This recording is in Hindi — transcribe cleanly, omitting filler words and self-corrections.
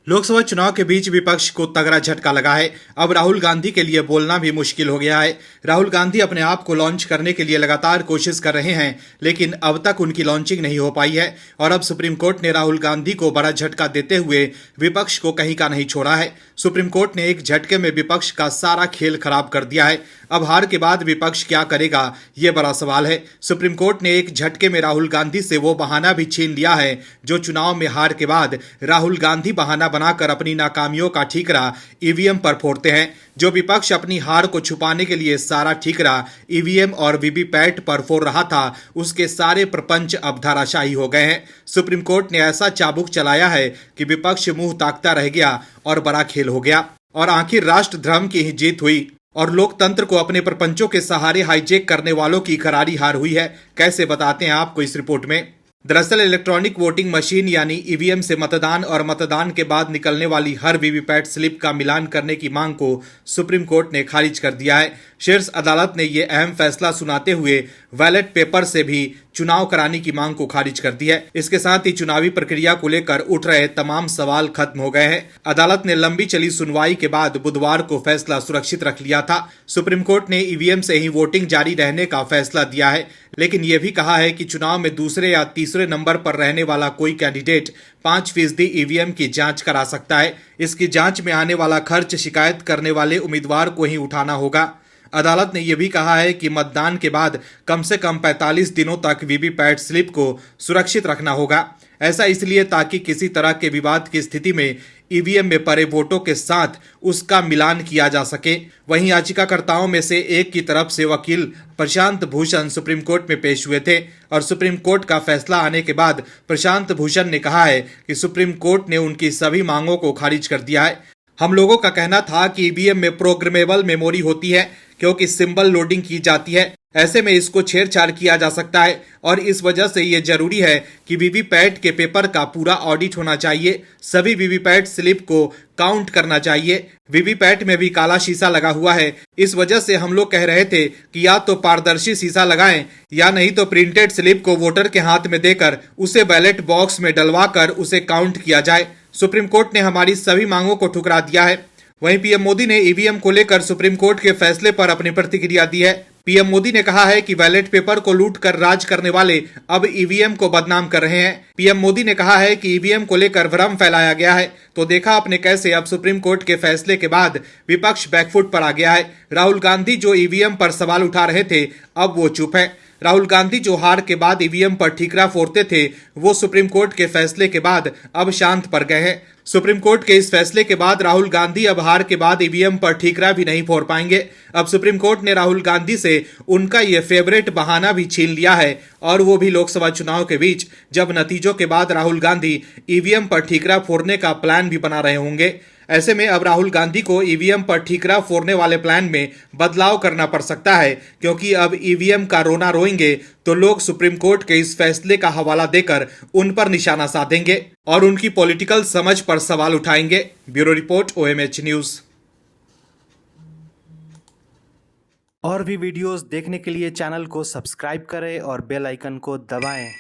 लोकसभा चुनाव के बीच विपक्ष को तगड़ा झटका लगा है। अब राहुल गांधी के लिए बोलना भी मुश्किल हो गया है। राहुल गांधी अपने आप को लॉन्च करने के लिए लगातार कोशिश कर रहे हैं, लेकिन अब तक उनकी लॉन्चिंग नहीं हो पाई है। और अब सुप्रीम कोर्ट ने राहुल गांधी को बड़ा झटका देते हुए विपक्ष को कहीं का नहीं छोड़ा है। सुप्रीम कोर्ट ने एक झटके में विपक्ष का सारा खेल खराब कर दिया है। अब हार के बाद विपक्ष क्या करेगा, ये बड़ा सवाल है। सुप्रीम कोर्ट ने एक झटके में राहुल गांधी से वो बहाना भी छीन लिया है जो चुनाव में हार के बाद राहुल गांधी बहाना बनाकर अपनी नाकामियों का ठीकरा ईवीएम पर फोड़ते हैं। जो विपक्ष अपनी हार को छुपाने के लिए सारा ठीकरा ईवीएम और वीवीपैट पर फोड़ रहा था, उसके सारे प्रपंच अब धराशायी हो गए हैं। सुप्रीम कोर्ट ने ऐसा चाबुक चलाया है कि विपक्ष मुंह ताकता रह गया और बड़ा खेल हो गया। और आखिर राष्ट्र धर्म की ही जीत हुई और लोकतंत्र को अपने प्रपंचों के सहारे हाईजैक करने वालों की करारी हार हुई है। कैसे, बताते हैं आपको इस रिपोर्ट में। दरअसल इलेक्ट्रॉनिक वोटिंग मशीन यानी ईवीएम से मतदान और मतदान के बाद निकलने वाली हर वीवीपैट स्लिप का मिलान करने की मांग को सुप्रीम कोर्ट ने खारिज कर दिया है। शीर्ष अदालत ने यह अहम फैसला सुनाते हुए बैलेट पेपर से भी चुनाव कराने की मांग को खारिज कर दिया है। इसके साथ ही चुनावी प्रक्रिया को लेकर उठ रहे तमाम सवाल खत्म हो गए हैं। अदालत ने लंबी चली सुनवाई के बाद बुधवार को फैसला सुरक्षित रख लिया था। सुप्रीम कोर्ट ने ईवीएम से ही वोटिंग जारी रहने का फैसला दिया है, लेकिन यह भी कहा है कि चुनाव में दूसरे या तीसरे नंबर पर रहने वाला कोई कैंडिडेट 5% ईवीएम की जांच करा सकता है। इसकी जांच में आने वाला खर्च शिकायत करने वाले उम्मीदवार को ही उठाना होगा। अदालत ने यह भी कहा है कि मतदान के बाद कम से कम 45 दिनों तक वीवीपैट स्लिप को सुरक्षित रखना होगा। ऐसा इसलिए ताकि किसी तरह के विवाद की स्थिति में ईवीएम में पड़े वोटों के साथ उसका मिलान किया जा सके। वहीं याचिकाकर्ताओं में से एक की तरफ से वकील प्रशांत भूषण सुप्रीम कोर्ट में पेश हुए थे और सुप्रीम कोर्ट का फैसला आने के बाद प्रशांत भूषण ने कहा है कि सुप्रीम कोर्ट ने उनकी सभी मांगों को खारिज कर दिया है। हम लोगों का कहना था कि ईवीएम में प्रोग्रामेबल मेमोरी होती है क्योंकि सिंबल लोडिंग की जाती है, ऐसे में इसको छेड़छाड़ किया जा सकता है और इस वजह से ये जरूरी है कि वीवीपैट के पेपर का पूरा ऑडिट होना चाहिए। सभी वीवीपैट स्लिप को काउंट करना चाहिए। वीवीपैट में भी काला शीशा लगा हुआ है। इस वजह से हम लोग कह रहे थे कि या तो पारदर्शी शीशा लगाएं या नहीं तो प्रिंटेड स्लिप को वोटर के हाथ में देकर उसे बैलेट बॉक्स में डलवा कर उसे काउंट किया जाए। सुप्रीम कोर्ट ने हमारी सभी मांगों को ठुकरा दिया है। वहीं पीएम मोदी ने ईवीएम को लेकर सुप्रीम कोर्ट के फैसले पर अपनी प्रतिक्रिया दी है। पीएम मोदी ने कहा है कि बैलेट पेपर को लूट कर राज करने वाले अब ईवीएम को बदनाम कर रहे हैं। पीएम मोदी ने कहा है कि ईवीएम को लेकर भ्रम फैलाया गया है। तो देखा आपने कैसे अब सुप्रीम कोर्ट के फैसले के बाद विपक्ष बैकफुट पर आ गया है। राहुल गांधी जो ईवीएम पर सवाल उठा रहे थे, अब वो चुप है। राहुल गांधी जो हार के बाद ईवीएम पर ठीकरा फोड़ते थे, वो सुप्रीम कोर्ट के फैसले के बाद अब शांत पड़ गए हैं। सुप्रीम कोर्ट के इस फैसले के बाद राहुल गांधी अब हार के बाद ईवीएम पर ठीकरा भी नहीं फोड़ पाएंगे। अब सुप्रीम कोर्ट ने राहुल गांधी से उनका ये फेवरेट बहाना भी छीन लिया है, और वो भी लोकसभा चुनाव के बीच, जब नतीजों के बाद राहुल गांधी ईवीएम पर ठीकरा फोड़ने का प्लान भी बना रहे होंगे। ऐसे में अब राहुल गांधी को ईवीएम पर ठीकरा फोड़ने वाले प्लान में बदलाव करना पड़ सकता है, क्योंकि अब ईवीएम का रोना रोएंगे तो लोग सुप्रीम कोर्ट के इस फैसले का हवाला देकर उन पर निशाना साधेंगे और उनकी पॉलिटिकल समझ पर सवाल उठाएंगे। Bureau report, OMH news. और भी वीडियोस देखने के लिए चैनल को सब्सक्राइब करें और बेल आइकन को दबाएं।